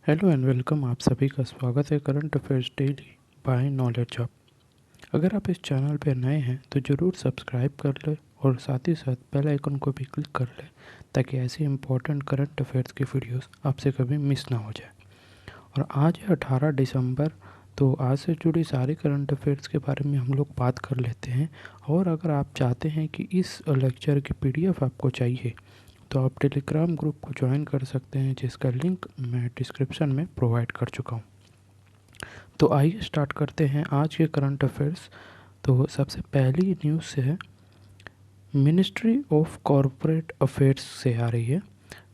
Hello and welcome. आप सभी का स्वागत है current affairs daily by knowledge hub. अगर आप इस चैनल पर नए हैं तो ज़रूर सब्सक्राइब कर लें और साथ ही साथ बेल आइकन को भी क्लिक कर लें ताकि ऐसी इंपॉर्टेंट करंट अफेयर्स की वीडियोस आपसे कभी मिस ना हो जाए। और आज है 18 दिसंबर, तो आज से जुड़ी सारी करंट अफेयर्स के बारे में हम लोग बात कर लेते हैं। और अगर आप चाहते हैं कि इस लेक्चर की पीडीएफ आपको चाहिए तो आप टेलीग्राम ग्रुप को ज्वाइन कर सकते हैं, जिसका लिंक मैं डिस्क्रिप्शन में प्रोवाइड कर चुका हूँ। तो आइए स्टार्ट करते हैं आज के करंट अफेयर्स। तो सबसे पहली न्यूज़ से है, मिनिस्ट्री ऑफ कॉरपोरेट अफेयर्स से आ रही है।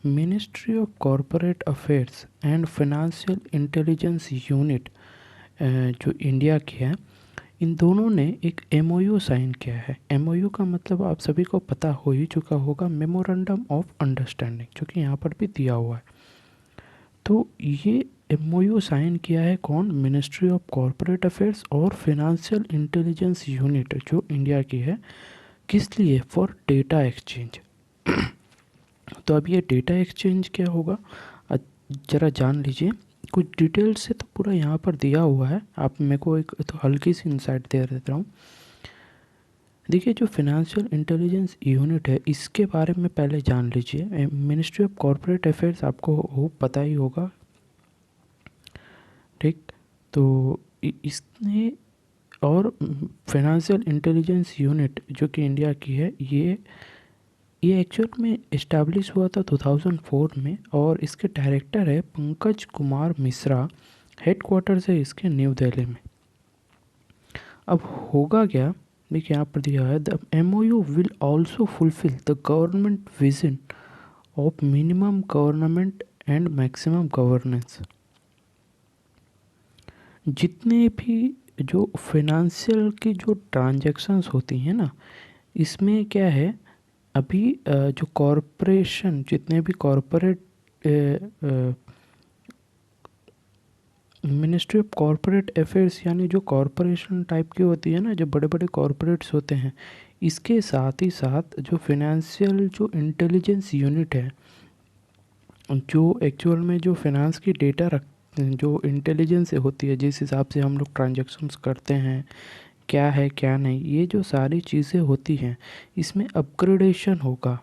Ministry of corporate affairs and financial intelligence unit जो इंडिया की है, इन दोनों ने एक एमओयू साइन किया है। एमओयू का मतलब आप सभी को पता हो ही चुका होगा, मेमोरेंडम ऑफ अंडरस्टैंडिंग, जो कि यहाँ पर भी दिया हुआ है। तो ये एमओयू साइन किया है कौन? मिनिस्ट्री ऑफ कॉरपोरेट अफेयर्स और फाइनेंशियल इंटेलिजेंस यूनिट जो इंडिया की है। किस लिए? For data exchange. तो अब ये डेटा एक्सचेंज क्या होगा, ज़रा जान लीजिए। कुछ डिटेल्स से तो पूरा यहाँ पर दिया हुआ है, आप मेरे को एक तो हल्की सी इंसाइट दे देता हूँ। देखिए, जो फाइनेंशियल इंटेलिजेंस यूनिट है इसके बारे में पहले जान लीजिए। मिनिस्ट्री ऑफ कॉरपोरेट अफेयर्स आपको पता ही होगा, ठीक? तो इसने और फाइनेंशियल इंटेलिजेंस यूनिट जो कि इंडिया की है, ये एक्चुअल में इस्टेब्लिश हुआ था 2004 में, और इसके डायरेक्टर है पंकज कुमार मिश्रा। हेडक्वार्टर्स है इसके न्यू दिल्ली में। अब होगा क्या, देखिए यहाँ पर दिया है, the MOU will also fulfil the government vision of minimum government and maximum governance. जितने भी जो फाइनेंशियल की जो ट्रांजैक्शंस होती हैं ना, इसमें क्या है, अभी जो कॉरपोरेशन, जितने भी corporate, ministry of corporate affairs यानी जो कॉरपोरेशन टाइप की होती है ना, जो बड़े बड़े कॉरपोरेट्स होते हैं, इसके साथ ही साथ जो फाइनेंशियल जो इंटेलिजेंस यूनिट है, जो एक्चुअल में जो फाइनेंस की डेटा रख, जो इंटेलिजेंस होती है, जिस हिसाब से हम लोग ट्रांजैक्शंस करते हैं, क्या है क्या नहीं, ये जो सारी चीज़ें होती हैं, इसमें अपग्रेडेशन होगा।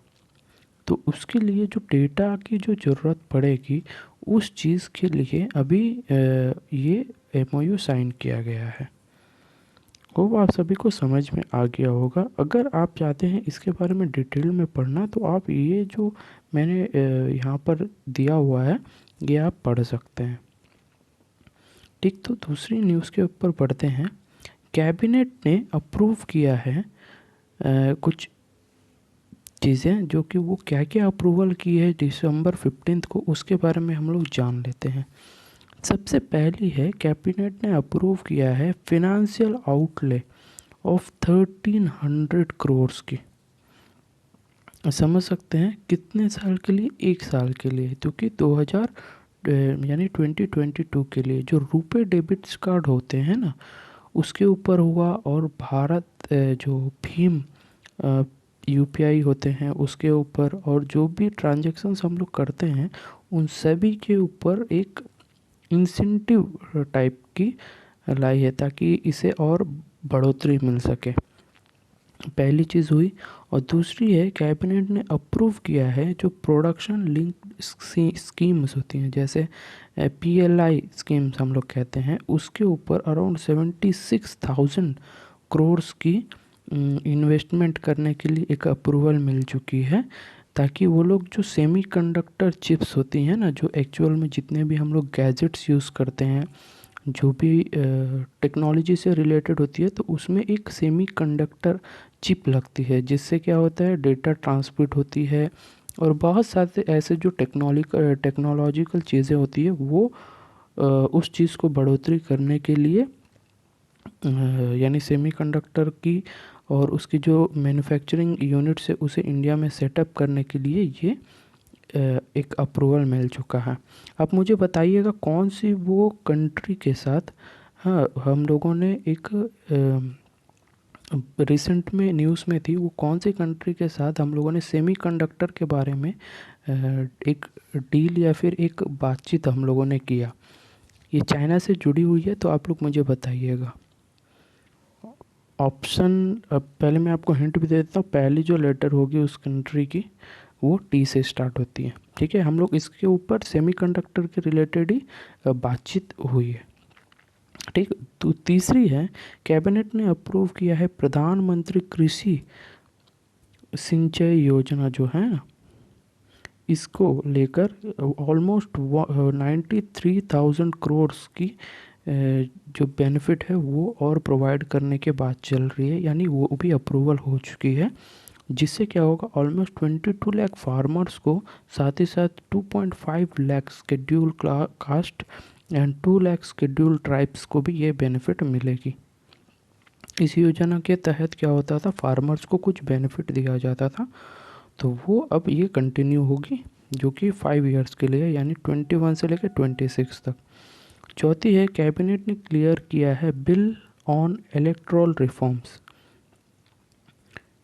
तो उसके लिए जो डेटा की जो ज़रूरत पड़ेगी, उस चीज़ के लिए अभी ये एमओयू साइन किया गया है। होप आप सभी को समझ में आ गया होगा। अगर आप चाहते हैं इसके बारे में डिटेल में पढ़ना, तो आप ये जो मैंने यहाँ पर दिया हुआ है, ये आप पढ़ सकते हैं, ठीक? तो दूसरी न्यूज़ के ऊपर पढ़ते हैं। कैबिनेट ने अप्रूव किया है कुछ चीज़ें, जो कि वो क्या क्या अप्रूवल की है दिसंबर 15 को, उसके बारे में हम लोग जान लेते हैं। सबसे पहली है, कैबिनेट ने अप्रूव किया है फिनेंशियल आउटले ऑफ 1300 करोड़ की। समझ सकते हैं कितने साल के लिए? एक साल के लिए, क्योंकि 2000 यानी 2022 के लिए जो रुपे डेबिट्स कार्ड होते हैं ना, उसके ऊपर हुआ, और भारत जो भीम यूपीआई होते हैं उसके ऊपर, और जो भी ट्रांजैक्शंस हम लोग करते हैं उन सभी के ऊपर एक इंसेंटिव टाइप की लाई है, ताकि इसे और बढ़ोतरी मिल सके। पहली चीज़ हुई। और दूसरी है, कैबिनेट ने अप्रूव किया है जो प्रोडक्शन लिंक स्कीम्स होती हैं, जैसे पीएलआई स्कीम्स हम लोग कहते हैं, उसके ऊपर अराउंड 76,000 करोड़ की इन्वेस्टमेंट करने के लिए एक अप्रूवल मिल चुकी है, ताकि वो लोग जो सेमीकंडक्टर चिप्स होती हैं ना, जो एक्चुअल में जितने भी हम लोग गैजेट्स यूज़ करते हैं, जो भी टेक्नोलॉजी से रिलेटेड होती है, तो उसमें एक सेमीकंडक्टर चिप लगती है, जिससे क्या होता है, डेटा ट्रांसमिट होती है, और बहुत सारे ऐसे जो टेक्नोलॉजिकल चीज़ें होती है, वो उस चीज़ को बढ़ोतरी करने के लिए, यानी सेमीकंडक्टर की और उसकी जो मैन्युफैक्चरिंग यूनिट्स है उसे इंडिया में सेटअप करने के लिए ये एक अप्रूवल मिल चुका है। आप मुझे बताइएगा कौन सी वो कंट्री के साथ, हाँ, हम लोगों ने एक रिसेंट में न्यूज़ में थी, वो कौन सी कंट्री के साथ हम लोगों ने सेमीकंडक्टर के बारे में एक डील या फिर एक बातचीत हम लोगों ने किया, ये चाइना से जुड़ी हुई है, तो आप लोग मुझे बताइएगा। ऑप्शन पहले मैं आपको हिंट भी दे देता हूँ, पहली जो लेटर होगी उस कंट्री की वो टी से स्टार्ट होती है। ठीक है, हम लोग इसके ऊपर सेमीकंडक्टर के रिलेटेड ही बातचीत हुई है। ठीक, तो तीसरी है, कैबिनेट ने अप्रूव किया है प्रधानमंत्री कृषि सिंचाई योजना जो है ना, इसको लेकर ऑलमोस्ट 93,000 करोड़ की जो बेनिफिट है वो और प्रोवाइड करने के बाद चल रही है, यानी वो भी अप्रूवल हो चुकी है, जिससे क्या होगा ऑलमोस्ट 22 लाख फार्मर्स को, साथ ही साथ 2.5 lakh schedule caste and 2 lakh schedule tribes को भी ये बेनिफिट मिलेगी। इस योजना के तहत क्या होता था, फार्मर्स को कुछ बेनिफिट दिया जाता था, तो वो अब ये कंटिन्यू होगी, जो कि 5 इयर्स के लिए, यानी 21 से लेकर 26 तक। चौथी है, कैबिनेट ने क्लियर किया है bill on electoral reforms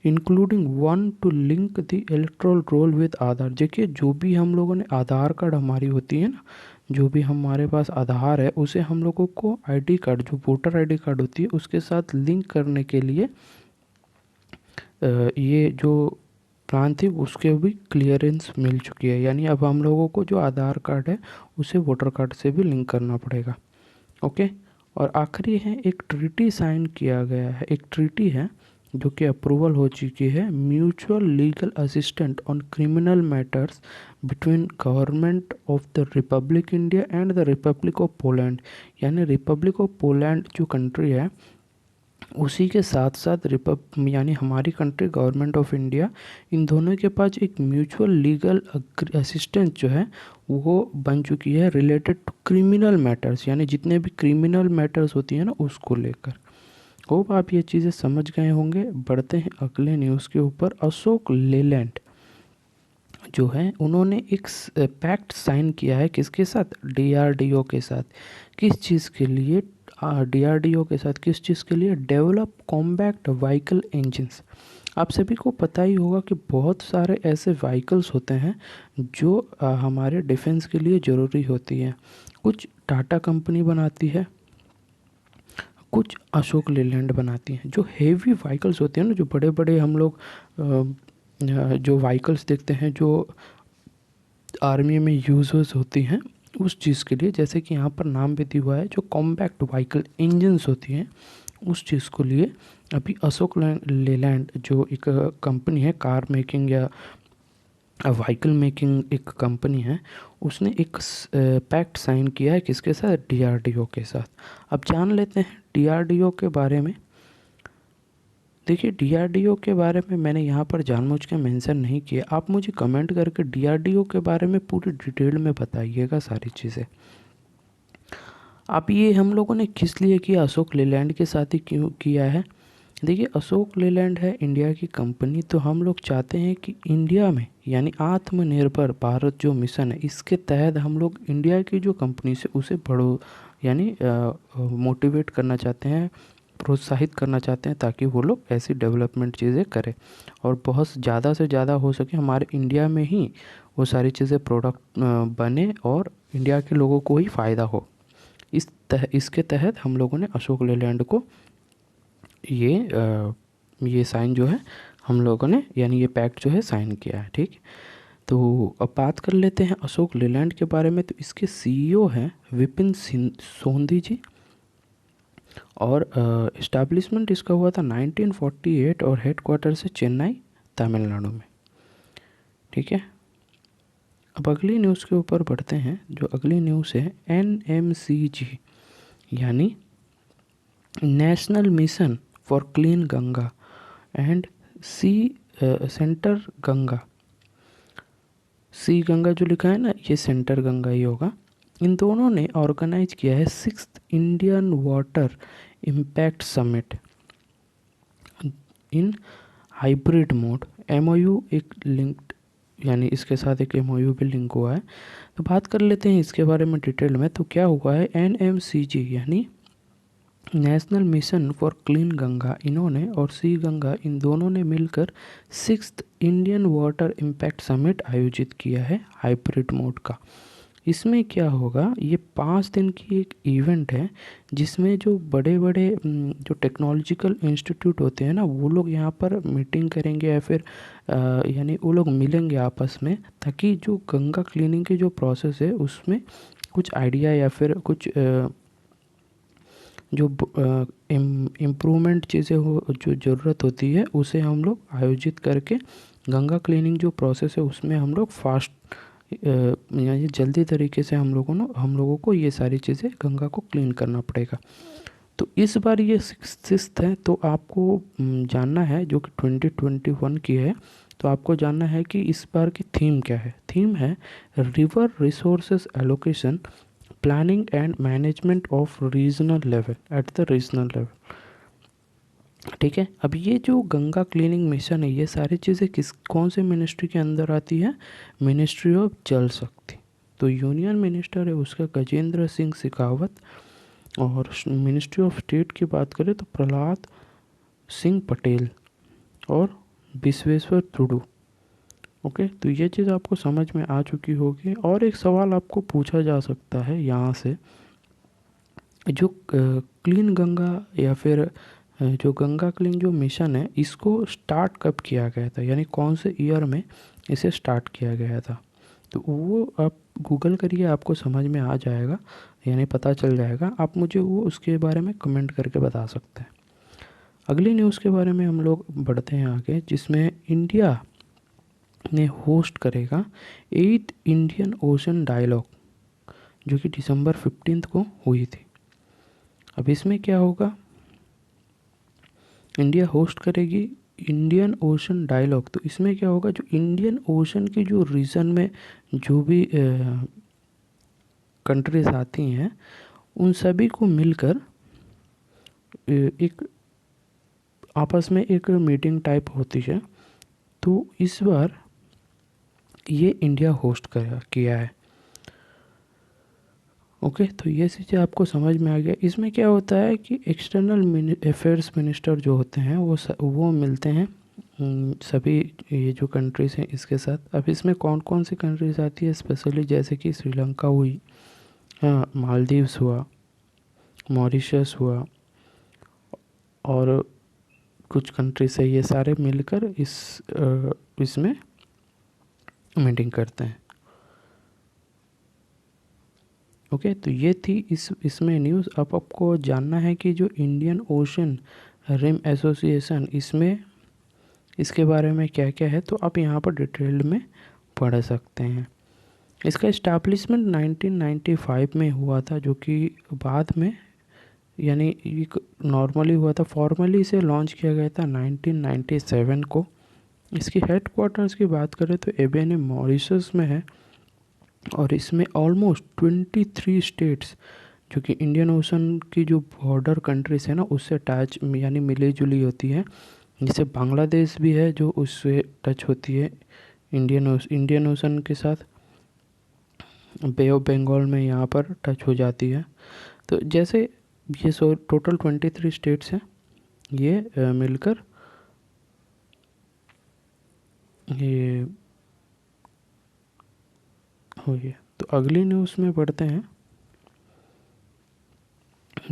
including one to link the electoral roll with Aadhaar. देखिए, जो भी हम लोगों ने आधार कार्ड हमारी होती है ना, जो भी हमारे पास आधार है, उसे हम लोगों को आईडी कार्ड, जो वोटर आईडी कार्ड होती है, उसके साथ लिंक करने के लिए ये जो प्लान थी उसके भी क्लियरेंस मिल चुकी है, यानी अब हम लोगों को जो आधार कार्ड है उसे वोटर कार्ड से भी लिंक करना पड़ेगा। ओके, और आखिरी है, एक ट्रीटी साइन किया गया है, एक ट्रीटी है जो कि अप्रूवल हो चुकी है, mutual legal assistant on criminal matters between government of the Republic India and the Republic of Poland. यानी रिपब्लिक ऑफ पोलैंड जो कंट्री है, उसी के साथ साथ यानी हमारी कंट्री गवर्नमेंट ऑफ इंडिया, इन दोनों के पास एक म्यूचुअल लीगल असिस्टेंस जो है वो बन चुकी है रिलेटेड टू क्रिमिनल मैटर्स, यानी जितने भी क्रिमिनल मैटर्स होती हैं ना उसको लेकर। होप आप ये चीज़ें समझ गए होंगे। बढ़ते हैं अगले न्यूज़ के ऊपर। अशोक लेलैंड जो है, उन्होंने एक पैक्ट साइन किया है, किसके साथ, डीआरडीओ के साथ। किस चीज़ के लिए, डीआरडीओ के साथ किस चीज़ के लिए, डेवलप कॉम्बैक्ट व्हीकल इंजन्स। आप सभी को पता ही होगा कि बहुत सारे ऐसे व्हीकल्स होते हैं जो हमारे डिफेंस के लिए ज़रूरी होती हैं। कुछ टाटा कंपनी बनाती है, कुछ अशोक लेलैंड बनाती हैं। जो हेवी व्हीकल्स होते हैं ना, जो बड़े बड़े हम लोग जो व्हीकल्स देखते हैं जो आर्मी में यूज़ होती हैं, उस चीज़ के लिए, जैसे कि यहाँ पर नाम भी दिया हुआ है, जो कॉम्पैक्ट व्हीकल इंजन्स होती हैं, उस चीज़ को लिए अभी अशोक लेलैंड जो एक कंपनी है, कार मेकिंग या व्हीकल मेकिंग एक कंपनी है, उसने एक पैक्ट साइन किया है, किसके साथ, डीआरडीओ के साथ। अब जान लेते हैं डीआरडीओ के बारे में। देखिए, डीआरडीओ के बारे में मैंने यहाँ पर जानबूझ के मेंशन नहीं किया, आप मुझे कमेंट करके डीआरडीओ के बारे में पूरी डिटेल में बताइएगा सारी चीज़ें। अब ये हम लोगों ने किस लिए किया, अशोक लेलैंड के साथ ही क्यों किया है। देखिए, अशोक लेलैंड है इंडिया की कंपनी, तो हम लोग चाहते हैं कि इंडिया में, यानी आत्मनिर्भर भारत जो मिशन है, इसके तहत हम लोग इंडिया की जो कंपनी से उसे बढ़ो, यानी मोटिवेट करना चाहते हैं, प्रोत्साहित करना चाहते हैं, ताकि वो लोग ऐसी डेवलपमेंट चीज़ें करें और बहुत ज़्यादा से ज़्यादा हो सके हमारे इंडिया में ही वो सारी चीज़ें प्रोडक्ट बने और इंडिया के लोगों को ही फ़ायदा हो। इसके तहत हम लोगों ने अशोक लेलैंड को ये साइन जो है हम लोगों ने, यानी ये पैक्ट जो है साइन किया है। ठीक, तो अब बात कर लेते हैं अशोक लेलैंड के बारे में। तो इसके सीईओ हैं विपिन सोंधी जी, और इस्टेब्लिशमेंट इसका हुआ था 1948 और हेडक्वार्टर से चेन्नई, तमिलनाडु में। ठीक है, अब अगली न्यूज़ के ऊपर बढ़ते हैं। जो अगली न्यूज़ है, एनएमसीजी यानी national mission for clean Ganga and C centre Ganga. C Ganga जो लिखा है ना, ये सेंटर गंगा ही होगा। इन दोनों ने ऑर्गेनाइज किया है 6th Indian water impact summit in hybrid mode. MOU एक लिंक्ड, यानी इसके साथ एक एमओयू भी लिंक हुआ है। तो बात कर लेते हैं इसके बारे में डिटेल में। तो क्या हुआ है, एनएमसीजी यानी national mission for clean Ganga इन्होंने और सी गंगा इन दोनों ने मिलकर 6th Indian water impact summit आयोजित किया है हाइब्रिड मोड का। इसमें क्या होगा, ये 5 दिन की एक इवेंट है जिसमें जो बड़े बड़े जो टेक्नोलॉजिकल इंस्टीट्यूट होते हैं ना, वो लोग यहाँ पर मीटिंग करेंगे या फिर यानी वो लोग मिलेंगे आपस में, ताकि जो गंगा क्लीनिंग के जो प्रोसेस है उसमें कुछ आइडिया या फिर कुछ जो इम्प्रूवमेंट चीज़ें हो जो ज़रूरत होती है उसे हम लोग आयोजित करके गंगा क्लीनिंग जो प्रोसेस है उसमें हम लोग फास्ट यानी जल्दी तरीके से हम लोगों को ये सारी चीज़ें गंगा को क्लीन करना पड़ेगा। तो इस बार ये सिक्स्थ है, तो आपको जानना है जो कि 2021 की है, तो आपको जानना है कि इस बार की थीम क्या है। थीम है river resources allocation planning and management of regional level at the regional level. ठीक है, अब ये जो गंगा क्लीनिंग मिशन है ये सारी चीज़ें कौन से मिनिस्ट्री के अंदर आती है, मिनिस्ट्री ऑफ जल शक्ति। तो यूनियन मिनिस्टर है उसका गजेंद्र सिंह शेखावत, और मिनिस्ट्री ऑफ स्टेट की बात करें तो प्रहलाद सिंह पटेल और विश्वेश्वर तुडू। ओके, तो ये चीज़ आपको समझ में आ चुकी होगी। और एक सवाल आपको पूछा जा सकता है यहाँ से, जो क्लीन गंगा या फिर जो गंगा क्लीन जो मिशन है इसको स्टार्ट कब किया गया था, यानी कौन से ईयर में इसे स्टार्ट किया गया था। तो वो आप गूगल करिए, आपको समझ में आ जाएगा, यानी पता चल जाएगा। आप मुझे वो उसके बारे में कमेंट करके बता सकते हैं। अगली न्यूज़ के बारे में हम लोग बढ़ते हैं आगे, जिसमें इंडिया ने होस्ट करेगा 8th इंडियन ओशन डायलॉग, जो कि दिसंबर 15 को हुई थी। अब इसमें क्या होगा, इंडिया होस्ट करेगी इंडियन ओशन डायलॉग। तो इसमें क्या होगा, जो इंडियन ओशन की जो रीजन में जो भी कंट्रीज आती हैं उन सभी को मिलकर एक आपस में एक मीटिंग टाइप होती है। तो इस बार ये इंडिया होस्ट किया है। ओके, तो ये चीज़ें आपको समझ में आ गया। इसमें क्या होता है कि एक्सटर्नल अफेयर्स मिनिस्टर जो होते हैं वो मिलते हैं सभी ये जो कंट्रीज़ हैं इसके साथ। अब इसमें कौन कौन सी कंट्रीज़ आती है स्पेशली, जैसे कि श्रीलंका हुई, मालदीव्स हुआ, मॉरिशस हुआ, और कुछ कंट्रीज है, ये सारे मिलकर इसमें मीटिंग करते हैं। ओके, तो ये थी इसमें न्यूज़। अब आपको जानना है कि जो इंडियन ओशन रिम एसोसिएशन इसके बारे में क्या क्या है, तो आप यहाँ पर डिटेल्ड में पढ़ सकते हैं। इसका इस्टेब्लिशमेंट 1995 में हुआ था, जो कि बाद में यानी एक नॉर्मली हुआ था। फॉर्मली इसे लॉन्च किया गया था 1997 को। इसकी हेड क्वार्टर्स की बात करें तो एबेने मॉरिशस में है, और इसमें ऑलमोस्ट 23 स्टेट्स जो कि इंडियन ओशन की जो बॉर्डर कंट्रीज है ना उससे अटैच यानी मिली जुली होती है। जैसे बांग्लादेश भी है जो उससे टच होती है इंडियन ओशन के साथ, बे ऑफ बंगाल में यहाँ पर टच हो जाती है। तो जैसे ये टोटल 23 स्टेट्स हैं, ये मिलकर ये हो गया। तो अगली न्यूज़ में बढ़ते हैं,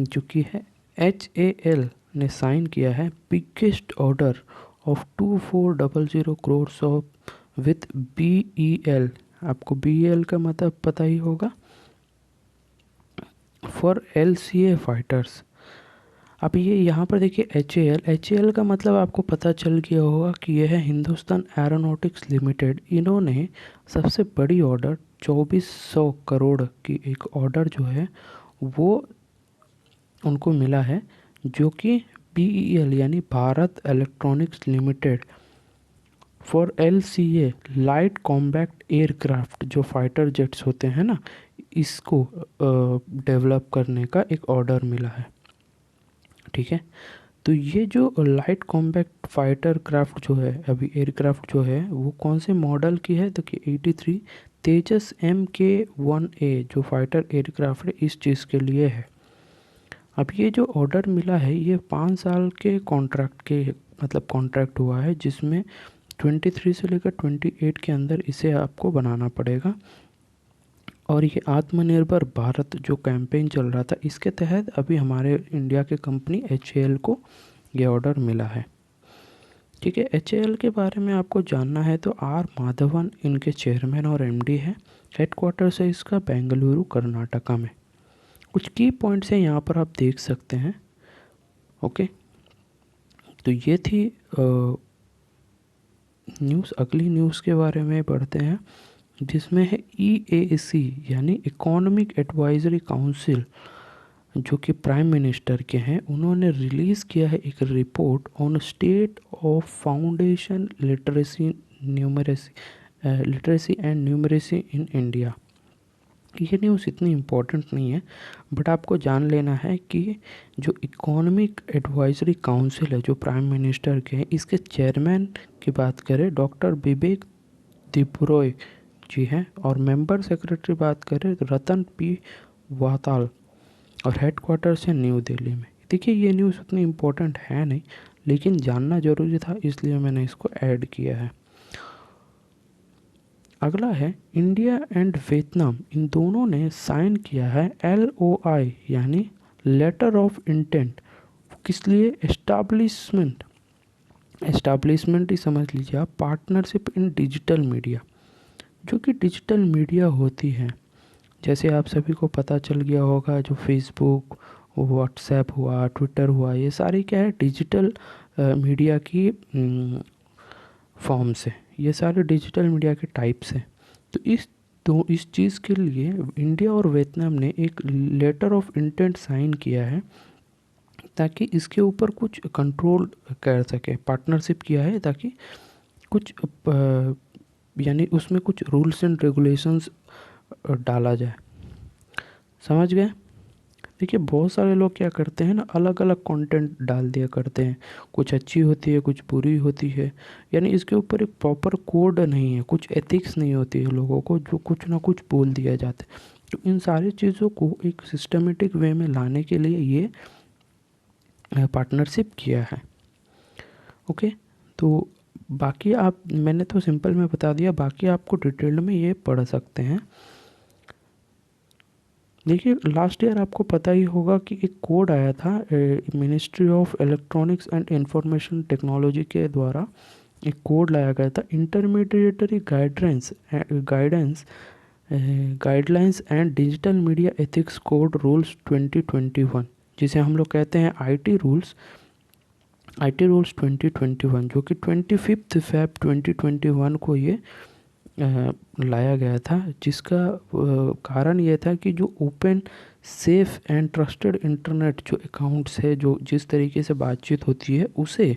जो कि है HAL ने साइन किया है biggest order of 2400 crore of with BEL। आपको BEL का मतलब पता ही होगा, फॉर LCA फाइटर्स। अब ये यहाँ पर देखिए HAL का मतलब आपको पता चल गया होगा कि यह है हिंदुस्तान एरोनॉटिक्स लिमिटेड। इन्होंने सबसे बड़ी ऑर्डर 2400 करोड़ की एक ऑर्डर जो है वो उनको मिला है, जो कि BEL यानी Bharat electronics limited for LCA light combat aircraft, जो फाइटर जेट्स होते हैं ना, इसको डेवलप करने का एक ऑर्डर मिला है। ठीक है, तो ये जो लाइट कॉम्बैक्ट फाइटर क्राफ्ट जो है, अभी एयरक्राफ्ट जो है वो कौन से मॉडल की है, तो कि 83 तेजस MK1A जो फाइटर एयरक्राफ्ट है इस चीज़ के लिए है। अब ये जो ऑर्डर मिला है ये 5 साल के कॉन्ट्रैक्ट के मतलब कॉन्ट्रैक्ट हुआ है, जिसमें 23 से लेकर 28 के अंदर इसे आपको बनाना पड़ेगा। और ये आत्मनिर्भर भारत जो कैंपेन चल रहा था, इसके तहत अभी हमारे इंडिया के कंपनी HAL को ये ऑर्डर मिला है। ठीक है, HAL के बारे में आपको जानना है तो आर माधवन इनके चेयरमैन और MD है। हेडक्वार्टर्स है इसका बेंगलुरु कर्नाटका में। कुछ की पॉइंट्स हैं यहाँ पर आप देख सकते हैं। ओके, तो ये थी न्यूज़। अगली न्यूज़ के बारे में पढ़ते हैं, जिसमें है EAC यानी इकोनॉमिक एडवाइजरी काउंसिल, जो कि प्राइम मिनिस्टर के हैं। उन्होंने रिलीज़ किया है एक report on state of foundation literacy and numeracy in India. ये न्यूज़ इतनी इम्पोर्टेंट नहीं है, बट आपको जान लेना है कि जो इकोनॉमिक एडवाइजरी काउंसिल है जो प्राइम मिनिस्टर के हैं, इसके चेयरमैन की बात करें डॉक्टर बिबेक त्रिपुरोय जी हैं, और मेंबर सेक्रेटरी बात करें तो रतन P वाताल, और हेडक्वार्टर्स है न्यू दिल्ली में। देखिए ये न्यूज़ उतनी इम्पोर्टेंट है नहीं, लेकिन जानना ज़रूरी था, इसलिए मैंने इसको ऐड किया है। अगला है इंडिया एंड वियतनाम, इन दोनों ने साइन किया है LOI यानी लेटर ऑफ इंटेंट। किस लिए? एस्टाब्लिशमेंट ही समझ लीजिए आप, पार्टनरशिप इन डिजिटल मीडिया। जो कि डिजिटल मीडिया होती है, जैसे आप सभी को पता चल गया होगा, जो फेसबुक, व्हाट्सएप हुआ, ट्विटर हुआ, ये सारी क्या है, डिजिटल मीडिया की फॉर्म्स है। ये सारे डिजिटल मीडिया के टाइप्स हैं। तो इस चीज़ के लिए इंडिया और वियतनाम ने एक लेटर ऑफ इंटेंट साइन किया है, ताकि इसके ऊपर कुछ कंट्रोल कर सके। पार्टनरशिप किया है ताकि कुछ यानी उसमें कुछ रूल्स एंड रेगुलेशंस डाला जाए। समझ गए? देखिए बहुत सारे लोग क्या करते हैं ना, अलग अलग कंटेंट डाल दिया करते हैं, कुछ अच्छी होती है कुछ बुरी होती है, यानी इसके ऊपर एक प्रॉपर कोड नहीं है, कुछ एथिक्स नहीं होती है लोगों को, जो कुछ ना कुछ बोल दिया जाता है। तो इन सारी चीज़ों को एक सिस्टमेटिक वे में लाने के लिए ये पार्टनरशिप किया है। ओके, तो बाकी मैंने तो सिंपल में बता दिया, बाकी आपको डिटेल में ये पढ़ सकते हैं। देखिए लास्ट ईयर आपको पता ही होगा कि एक कोड आया था ministry of electronics and information technology के द्वारा, एक कोड लाया गया था, intermediary guidelines and digital media ethics code rules 2021, जिसे हम लोग कहते हैं IT रूल्स 2021, जो कि 25 Feb 2021 को ये लाया गया था, जिसका कारण ये था कि जो open, safe and trusted internet जो अकाउंट्स है, जो जिस तरीके से बातचीत होती है उसे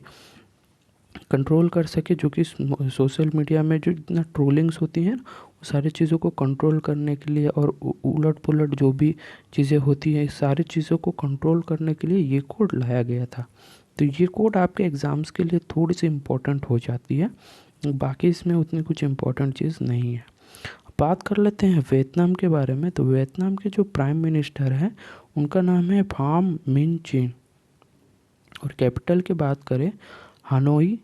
कंट्रोल कर सके, जो कि सोशल मीडिया में जो इतना ट्रोलिंग्स होती हैं वो सारी चीज़ों को कंट्रोल करने के लिए, और उलट पुलट जो भी चीज़ें होती हैं, इस सारी चीज़ों को कंट्रोल करने के लिए ये कोड लाया गया था। तो ये कोड आपके एग्ज़ाम्स के लिए थोड़ी सी इम्पोर्टेंट हो जाती है, बाकी इसमें उतनी कुछ इम्पोर्टेंट चीज़ नहीं है। बात कर लेते हैं वियतनाम के बारे में। तो वियतनाम के जो प्राइम मिनिस्टर हैं उनका नाम है फाम मिन चिन, और कैपिटल की बात करें हनोई,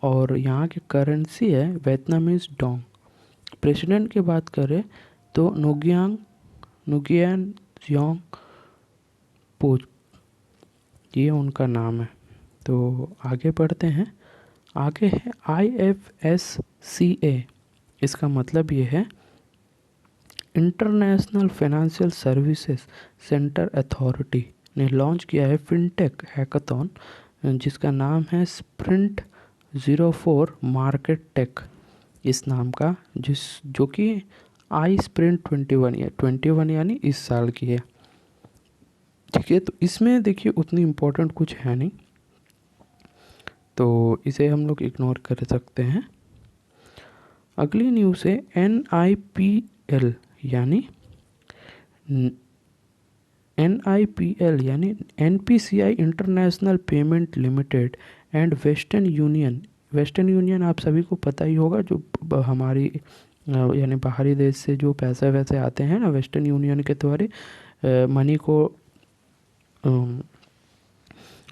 और यहाँ की करेंसी है वियतनामीज डोंग। प्रेसिडेंट की बात करें तो नुगियान योंग पोच, ये उनका नाम है। तो आगे बढ़ते हैं। आगे है IFSCA, इसका मतलब ये है international financial services centre authority ने लॉन्च किया है फिनटेक हैकाथॉन, जिसका नाम है स्प्रिंट 04 मार्केट टेक इस नाम का, जो कि आई स्प्रिंट 21 यानी इस साल की है। ठीक है, तो इसमें देखिए उतनी इम्पोर्टेंट कुछ है नहीं, तो इसे हम लोग इग्नोर कर सकते हैं। अगली न्यूज़ है NIPL यानी NPCI international payment limited and western union आप सभी को पता ही होगा, जो हमारी यानी बाहरी देश से जो पैसे वैसे आते हैं ना, वेस्टर्न यूनियन के द्वारा मनी को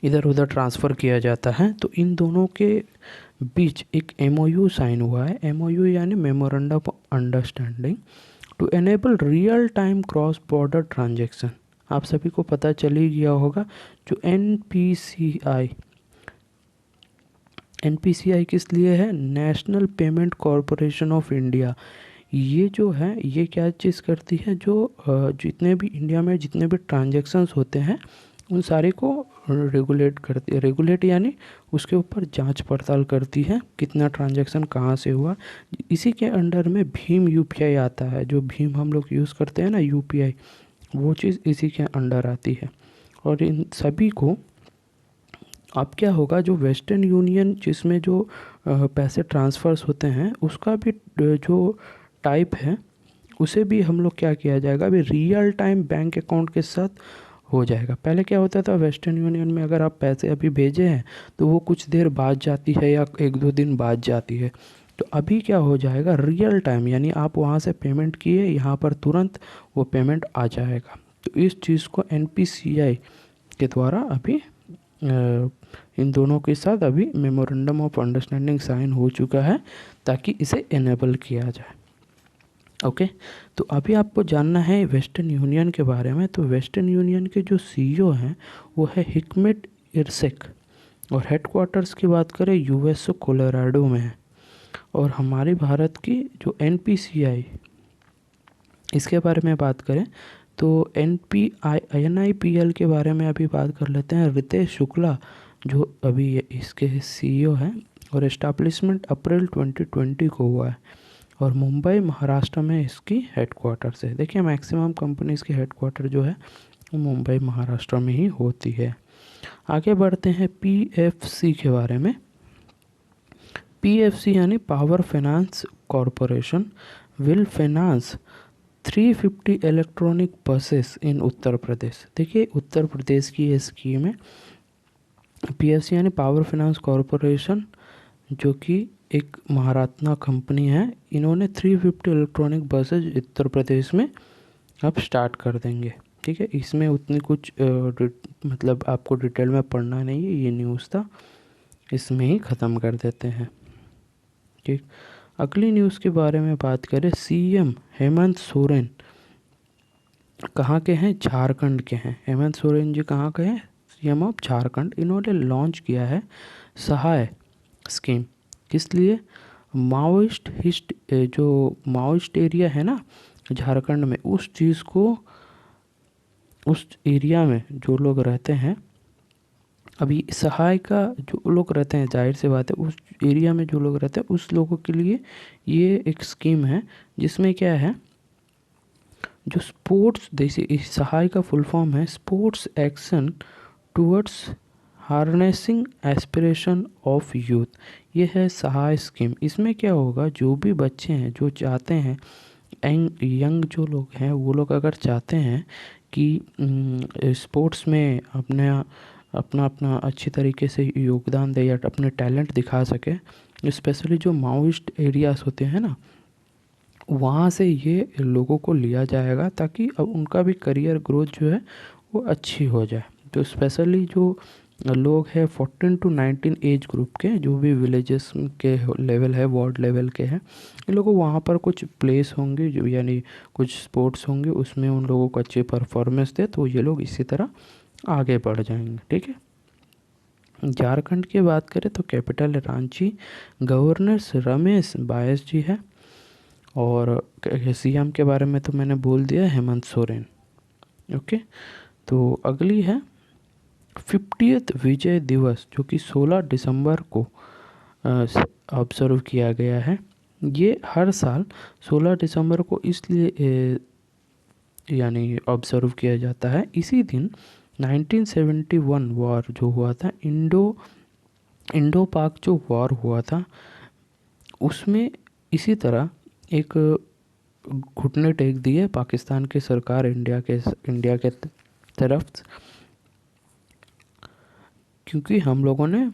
इधर उधर ट्रांसफ़र किया जाता है। तो इन दोनों के बीच एक एमओयू साइन हुआ है। एमओयू यानी memorandum of understanding to enable real time cross border transaction. आप सभी को पता चल ही गया होगा जो एनपीसीआई किस लिए है? National payment corporation of India. ये जो है ये क्या चीज़ करती है? जो जितने भी इंडिया में जितने भी ट्रांजैक्शंस होते हैं उन सारे को रेगुलेट करती है। रेगुलेट यानी उसके ऊपर जांच पड़ताल करती है कितना ट्रांजैक्शन कहाँ से हुआ। इसी के अंडर में भीम यूपीआई आता है। जो भीम हम लोग यूज़ करते हैं ना यूपीआई, वो चीज़ इसी के अंडर आती है। और इन सभी को अब क्या होगा, जो वेस्टर्न यूनियन जिसमें जो पैसे ट्रांसफ़र्स होते हैं उसका भी जो टाइप है उसे भी हम लोग क्या किया जाएगा, अभी रियल टाइम बैंक अकाउंट के साथ हो जाएगा। पहले क्या होता था वेस्टर्न यूनियन में, अगर आप पैसे अभी भेजे हैं तो वो कुछ देर बाद जाती है या एक दो दिन बाद जाती है। तो अभी क्या हो जाएगा, रियल टाइम, यानी आप वहाँ से पेमेंट किए यहाँ पर तुरंत वो पेमेंट आ जाएगा। तो इस चीज़ को एनपीसीआई के द्वारा अभी इन दोनों के साथ अभी मेमोरेंडम ऑफ अंडरस्टैंडिंग साइन हो चुका है ताकि इसे इनेबल किया जाए। ओके, तो अभी आपको जानना है वेस्टर्न यूनियन के बारे में। तो वेस्टर्न यूनियन के जो सीईओ हैं वो है हिकमेट इरसेक, और हेडक्वार्टर्स की बात करें यूएस कोलोराडो में है। और हमारे भारत की जो एनपीसीआई, इसके बारे में बात करें तो एनआईपीएल के बारे में अभी बात कर लेते हैं। रितेश शुक्ला जो अभी इसके सीईओ हैं, और एस्टैब्लिशमेंट अप्रैल 2020 को हुआ है, और मुंबई महाराष्ट्र में इसकी हेडक्वार्टर्स है। देखिए मैक्सिमम कंपनीज़ की हेडक्वार्टर जो है वो मुंबई महाराष्ट्र में ही होती है। आगे बढ़ते हैं पीएफसी के बारे में। पीएफसी यानी power finance corporation will finance 350 electronic buses in Uttar Pradesh. देखिए उत्तर प्रदेश की ये स्कीम है। पीएफसी यानी पावर फाइनेंस कॉरपोरेशन, जो कि एक महारत्ना कंपनी है, इन्होंने 350 इलेक्ट्रॉनिक बसेज उत्तर प्रदेश में अब स्टार्ट कर देंगे। ठीक है, इसमें उतनी कुछ मतलब आपको डिटेल में पढ़ना नहीं है, ये न्यूज़ था, इसमें ही ख़त्म कर देते हैं। ठीक, अगली न्यूज़ के बारे में बात करें। सीएम हेमंत सोरेन कहाँ के हैं? झारखंड के हैं। हेमंत सोरेन जी कहाँ के हैं? CM of Jharkhand. इन्होंने लॉन्च किया है सहाय स्कीम। किस लिए? माओइस्ट जो माओइस्ट एरिया है ना झारखंड में, उस चीज़ को, उस एरिया में जो लोग रहते हैं, अभी सहाय का जो लोग रहते हैं, जाहिर सी बात है उस एरिया में जो लोग रहते हैं उस लोगों के लिए ये एक स्कीम है जिसमें क्या है, जो स्पोर्ट्स, जैसे इस सहाय का फुल फॉर्म है sports action towards harnessing aspiration of youth. ये है सहाय स्कीम। इसमें क्या होगा, जो भी बच्चे हैं जो चाहते हैं, यंग जो लोग हैं वो लोग अगर चाहते हैं कि स्पोर्ट्स में अपना अपना अच्छी तरीके से योगदान दे या अपने टैलेंट दिखा सके, स्पेशली जो माओइस्ट एरियाज़ होते हैं ना, वहाँ से ये लोगों को लिया जाएगा ताकि अब उनका भी करियर ग्रोथ जो है वो अच्छी हो जाए। तो स्पेशली जो लोग हैं 14 to 19 एज ग्रुप के, जो भी विलेजेस के लेवल है, वार्ड लेवल के हैं, इन लोगों को वहाँ पर कुछ प्लेस होंगे जो, यानी कुछ स्पोर्ट्स होंगे, उसमें उन लोगों को अच्छी परफॉर्मेंस दे तो ये लोग इसी तरह आगे बढ़ जाएंगे। ठीक है, झारखंड की बात करें तो कैपिटल है रांची, गवर्नर रमेश बायस जी है, और सीएम के बारे में तो मैंने बोल दिया, हेमंत सोरेन। ओके, तो अगली है 50th विजय दिवस, जो कि 16 दिसंबर को ऑब्ज़र्व किया गया है। ये हर साल 16 दिसंबर को इसलिए यानी ऑब्ज़र्व किया जाता है, इसी दिन 1971 वॉर जो हुआ था, इंडो पाक जो वॉर हुआ था, उसमें इसी तरह एक घुटने टेक दिए पाकिस्तान की सरकार इंडिया के तरफ, क्योंकि हम लोगों ने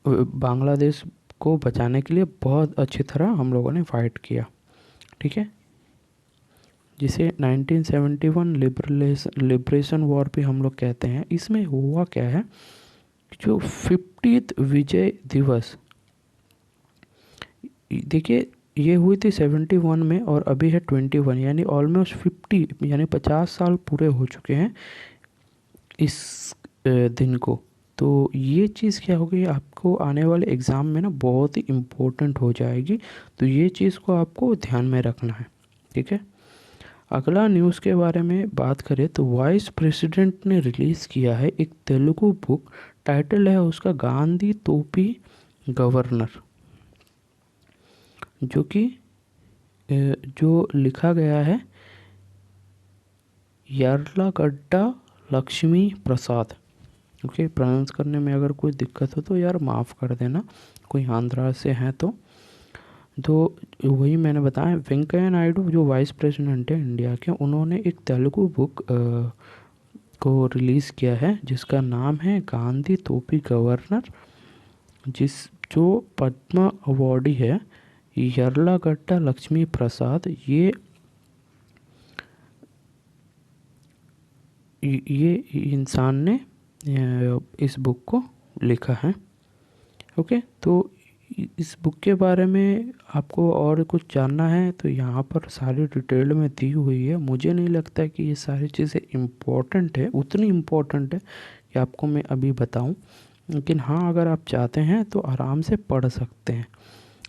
बांग्लादेश को बचाने के लिए बहुत अच्छी तरह हम लोगों ने फाइट किया। ठीक है, जिसे 1971 लिबरेशन वॉर भी हम लोग कहते हैं। इसमें हुआ क्या है, जो 50th विजय दिवस, देखिए ये हुई थी 71 में और अभी है 21, यानी ऑलमोस्ट 50, यानी 50 साल पूरे हो चुके हैं इस दिन को। तो ये चीज़ क्या होगी, आपको आने वाले एग्ज़ाम में ना बहुत ही इम्पोर्टेंट हो जाएगी, तो ये चीज़ को आपको ध्यान में रखना है, ठीक है। अगला न्यूज़ के बारे में बात करें तो वाइस प्रेसिडेंट ने रिलीज़ किया है एक तेलुगु बुक, टाइटल है उसका गांधी टोपी गवर्नर, जो कि जो लिखा गया है यार्लागड्डा लक्ष्मी प्रसाद। ओके, प्रोनाउंस करने में अगर कोई दिक्कत हो तो यार माफ़ कर देना, कोई आंध्रा से हैं तो वही मैंने बताया। वेंकैया नायडू जो वाइस प्रेसिडेंट है इंडिया के, उन्होंने एक तेलुगु बुक को रिलीज़ किया है जिसका नाम है गांधी टोपी गवर्नर, जो पद्मा अवॉर्डी है यार्लागड्डा लक्ष्मी प्रसाद। ये इंसान ने इस बुक को लिखा है। ओके, तो इस बुक के बारे में आपको और कुछ जानना है तो यहाँ पर सारी डिटेल में दी हुई है। मुझे नहीं लगता कि ये सारी चीज़ें इम्पोर्टेंट है, उतनी इम्पोर्टेंट है कि आपको मैं अभी बताऊं, लेकिन हाँ अगर आप चाहते हैं तो आराम से पढ़ सकते हैं।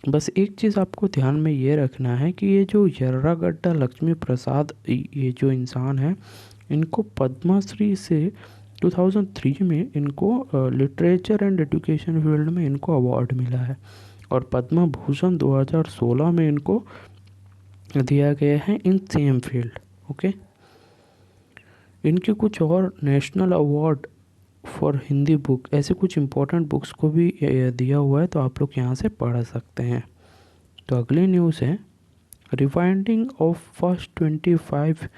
बस एक चीज़ आपको ध्यान में ये रखना है कि ये जो यार्लागड्डा लक्ष्मी प्रसाद, ये जो इंसान है, इनको पद्मश्री से 2003 में इनको लिटरेचर एंड एजुकेशन फील्ड में इनको अवार्ड मिला है, और पद्म भूषण 2016 में इनको दिया गया है इन सेम फील्ड। ओके, इनके कुछ और national award for Hindi book, ऐसे कुछ इम्पोर्टेंट बुक्स को भी दिया हुआ है, तो आप लोग यहाँ से पढ़ सकते हैं। तो अगली न्यूज़ है rewinding of first 25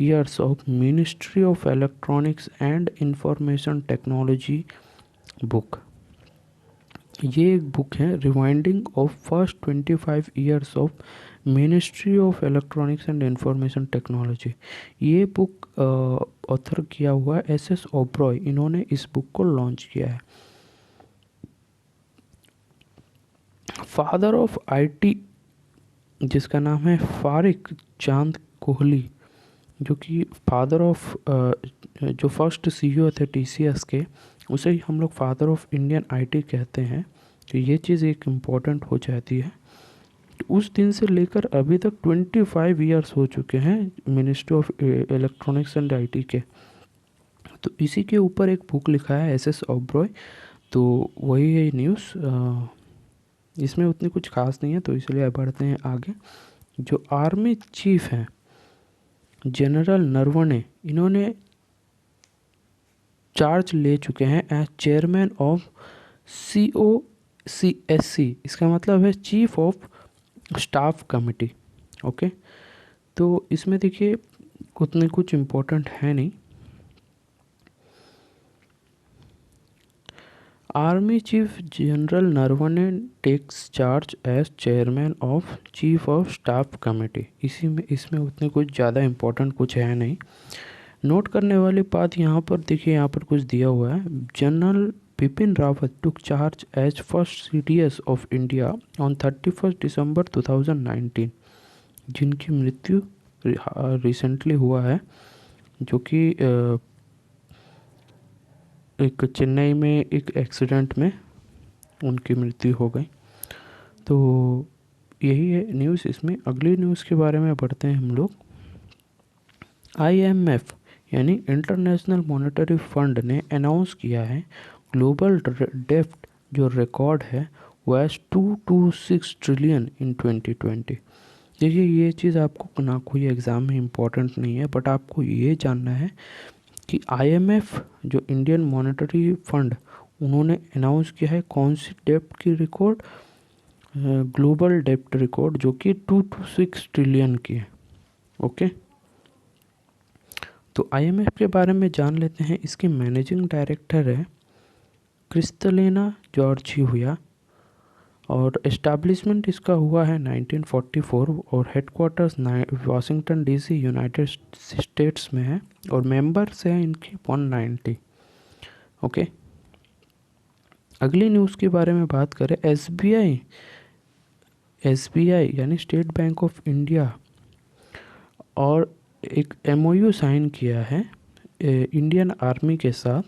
years of ministry of electronics and information technology book. ये एक बुक है rewinding of first 25 years of ministry of electronics and information technology. ये बुक ऑथर किया हुआ है एस ओब्रॉय, इन्होंने इस बुक को लॉन्च किया है। फादर ऑफ आईटी, जिसका नाम है फारिक चांद कोहली, जो कि फादर ऑफ जो फर्स्ट सीईओ थे टीसीएस के, उसे ही हम लोग फादर ऑफ इंडियन आईटी कहते हैं। तो ये चीज़ एक इम्पॉर्टेंट हो जाती है। उस दिन से लेकर अभी तक 25 years हो चुके हैं ministry of electronics and IT के। तो इसी के ऊपर एक बुक लिखा है एस ओब्रॉय, तो वही है न्यूज़। इसमें उतनी कुछ खास नहीं है, तो इसलिए बढ़ते हैं आगे। जो आर्मी चीफ हैं जनरल नरवणे, इन्होंने चार्ज ले चुके हैं एज चेयरमैन ऑफ COCSC, इसका मतलब है chief of staff committee. Okay, तो इसमें देखिए उतने कुछ इम्पोर्टेंट है नहीं। Army chief general Naravane takes charge as chairman of chief of staff committee. इसमें उतने कुछ ज़्यादा इम्पोर्टेंट कुछ है नहीं। नोट करने वाली बात यहाँ पर देखिए, यहाँ पर कुछ दिया हुआ है। General Bipin Rawat took charge as first CDS of India on 31 December 2019, जिनकी मृत्यु रिसेंटली हुआ है, जो कि एक चेन्नई में एक एक्सीडेंट में उनकी मृत्यु हो गई। तो यही है न्यूज़ इसमें। अगली न्यूज़ के बारे में बढ़ते हैं हम लोग। IMF यानी इंटरनेशनल मॉनेटरी फंड ने अनाउंस किया है ग्लोबल डेब्ट जो रिकॉर्ड है वह 226 ट्रिलियन इन 2020। देखिए ये चीज़ आपको ना कोई एग्ज़ाम में इम्पोर्टेंट नहीं है, बट आपको ये जानना है कि IMF जो इंडियन मॉनेटरी फंड, उन्होंने अनाउंस किया है कौन सी डेब्ट की रिकॉर्ड, ग्लोबल डेब्ट रिकॉर्ड, जो कि 226 ट्रिलियन की है। ओके, तो IMF के बारे में जान लेते हैं। इसके मैनेजिंग डायरेक्टर है क्रिस्टलिना जॉर्जिया, और इस्टेब्लिशमेंट इसका हुआ है 1944 और headquarters Washington DC United states में है और मेंबर्स हैं इनके 190। ओके, अगली न्यूज़ के बारे में बात करें। एसबीआई यानी स्टेट बैंक ऑफ इंडिया और एक एमओयू साइन किया है इंडियन आर्मी के साथ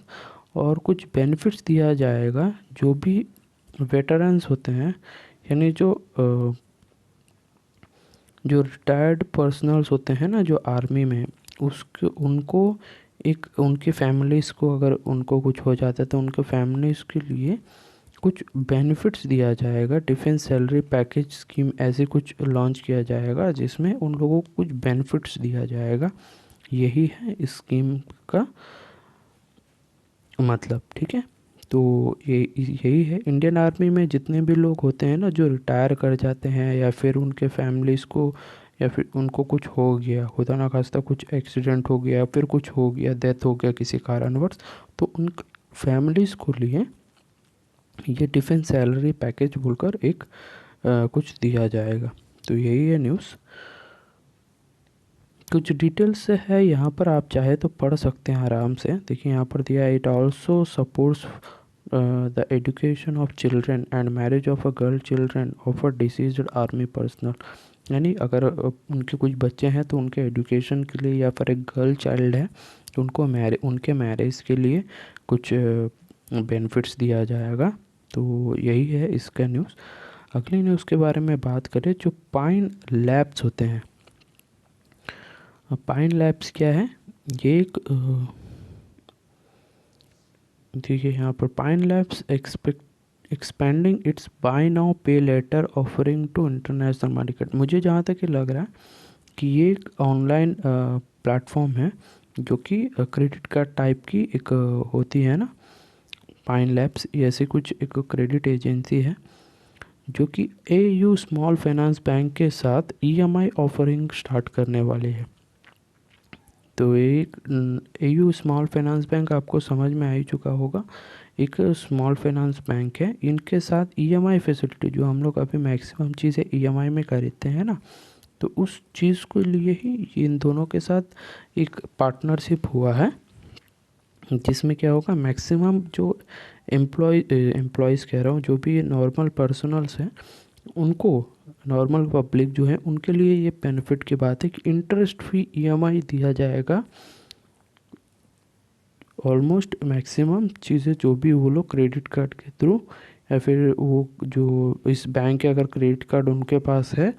और कुछ बेनिफिट्स दिया जाएगा जो भी वेटरन्स होते हैं, यानी जो रिटायर्ड पर्सनल्स होते हैं ना जो आर्मी में, उसके उनको एक उनकी फैमिलीज़ को अगर उनको कुछ हो जाता है तो उनके फैमिलीज़ के लिए कुछ बेनिफिट्स दिया जाएगा। डिफेंस सैलरी पैकेज स्कीम ऐसे कुछ लॉन्च किया जाएगा जिसमें उन लोगों को कुछ बेनिफिट्स दिया जाएगा। यही है इस स्कीम का मतलब, ठीक है। तो यही है। इंडियन आर्मी में जितने भी लोग होते हैं ना जो रिटायर कर जाते हैं या फिर उनके फैमिलीज़ को या फिर उनको कुछ हो गया, खुदा ना खास्ता कुछ एक्सीडेंट हो गया या फिर कुछ हो गया, डेथ हो गया किसी कारणवश, तो उन फैमिलीज़ को लिए ये डिफेंस सैलरी पैकेज बोलकर एक कुछ दिया जाएगा। तो यही है न्यूज़। कुछ डिटेल्स है यहाँ पर, आप चाहे तो पढ़ सकते हैं आराम से। देखिए यहाँ पर दिया है, it also supports the education of children and marriage of a girl children of a deceased army personnel. यानी अगर उनके कुछ बच्चे हैं तो उनके एजुकेशन के लिए, या फिर एक गर्ल चाइल्ड है तो उनके मैरिज के लिए कुछ बेनिफिट्स दिया जाएगा। तो यही है इसका न्यूज़। अगली न्यूज़ के बारे में बात करें, जो पाइन लैब्स होते हैं। पाइन लैब्स क्या है? ये एक देखिए यहाँ पर, Pine Labs expanding its buy now pay later offering to international market. मुझे जहाँ तक ये लग रहा है कि ये एक ऑनलाइन प्लेटफॉर्म है जो कि क्रेडिट कार्ड टाइप की एक होती है ना। पाइन लैब्स ऐसे कुछ एक क्रेडिट एजेंसी है जो कि एयू स्मॉल फाइनेंस बैंक के साथ ईएमआई ऑफरिंग स्टार्ट करने वाली है। तो एक एयू स्मॉल फाइनेंस बैंक आपको समझ में आ ही चुका होगा, एक स्मॉल फाइनेंस बैंक है। इनके साथ ईएमआई फैसिलिटी, जो हम लोग अभी मैक्सिमम चीज़ें ईएमआई में खरीदते हैं ना, तो उस चीज़ के लिए ही इन दोनों के साथ एक पार्टनरशिप हुआ है, जिसमें क्या होगा, मैक्सिमम जो एम्प्लॉयज़ कह रहा हूँ, जो भी नॉर्मल पर्सनल्स हैं उनको, नॉर्मल पब्लिक जो है उनके लिए ये बेनिफिट की बात है कि इंटरेस्ट फ्री ईएमआई दिया जाएगा। ऑलमोस्ट मैक्सिमम चीज़ें जो भी वो लोग क्रेडिट कार्ड के थ्रू या फिर वो जो इस बैंक के अगर क्रेडिट कार्ड उनके पास है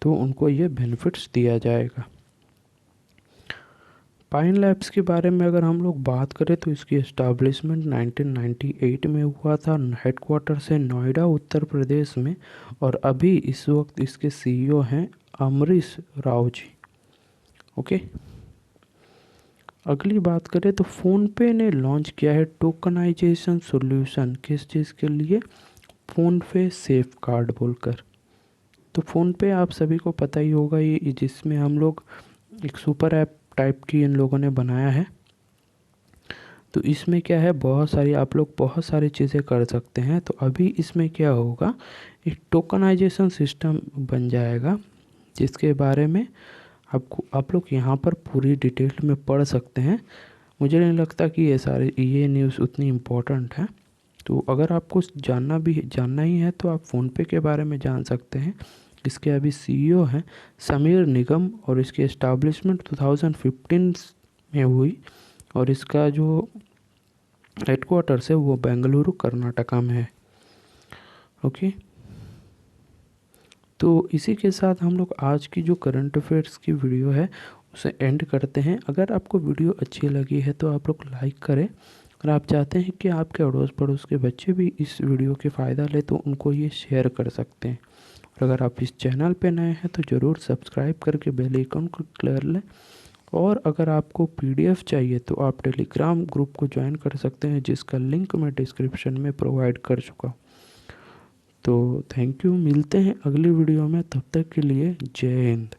तो उनको ये बेनिफिट्स दिया जाएगा। पाइन लैब्स के बारे में अगर हम लोग बात करें तो इसकी एस्टैब्लिशमेंट 1998 में हुआ था। हेडक्वार्टर है नोएडा उत्तर प्रदेश में और अभी इस वक्त इसके सीईओ हैं अमरीश राव जी। ओके, अगली बात करें तो फ़ोनपे ने लॉन्च किया है टोकनाइजेशन सॉल्यूशन। किस चीज़ के लिए? फ़ोनपे सेफ कार्ड बोलकर। तो फ़ोनपे आप सभी को पता ही होगा, ये जिसमें हम लोग एक सुपर ऐप टाइप की इन लोगों ने बनाया है। तो इसमें क्या है, बहुत सारी आप लोग बहुत सारी चीज़ें कर सकते हैं। तो अभी इसमें क्या होगा, एक टोकनाइजेशन सिस्टम बन जाएगा जिसके बारे में आप लोग यहाँ पर पूरी डिटेल में पढ़ सकते हैं। मुझे नहीं लगता कि ये न्यूज़ उतनी इम्पोर्टेंट है। तो अगर आपको जानना ही है तो आप फ़ोनपे के बारे में जान सकते हैं। इसके अभी सीईओ हैं समीर निगम और इसकी एस्टैब्लिशमेंट 2015 में हुई और इसका जो हेडक्वार्टर्स है वो बेंगलुरु कर्नाटका में है। ओके, तो इसी के साथ हम लोग आज की जो करंट अफेयर्स की वीडियो है उसे एंड करते हैं। अगर आपको वीडियो अच्छी लगी है तो आप लोग लाइक करें, अगर आप चाहते हैं कि आपके अड़ोस पड़ोस के बच्चे भी इस वीडियो के फ़ायदा लें तो उनको ये शेयर कर सकते हैं। और अगर आप इस चैनल पे नए हैं तो ज़रूर सब्सक्राइब करके बेल आइकन को क्लियर लें। और अगर आपको पीडीएफ चाहिए तो आप टेलीग्राम ग्रुप को ज्वाइन कर सकते हैं जिसका लिंक मैं डिस्क्रिप्शन में प्रोवाइड कर चुका हूँ। तो थैंक यू, मिलते हैं अगली वीडियो में, तब तक के लिए जय हिंद।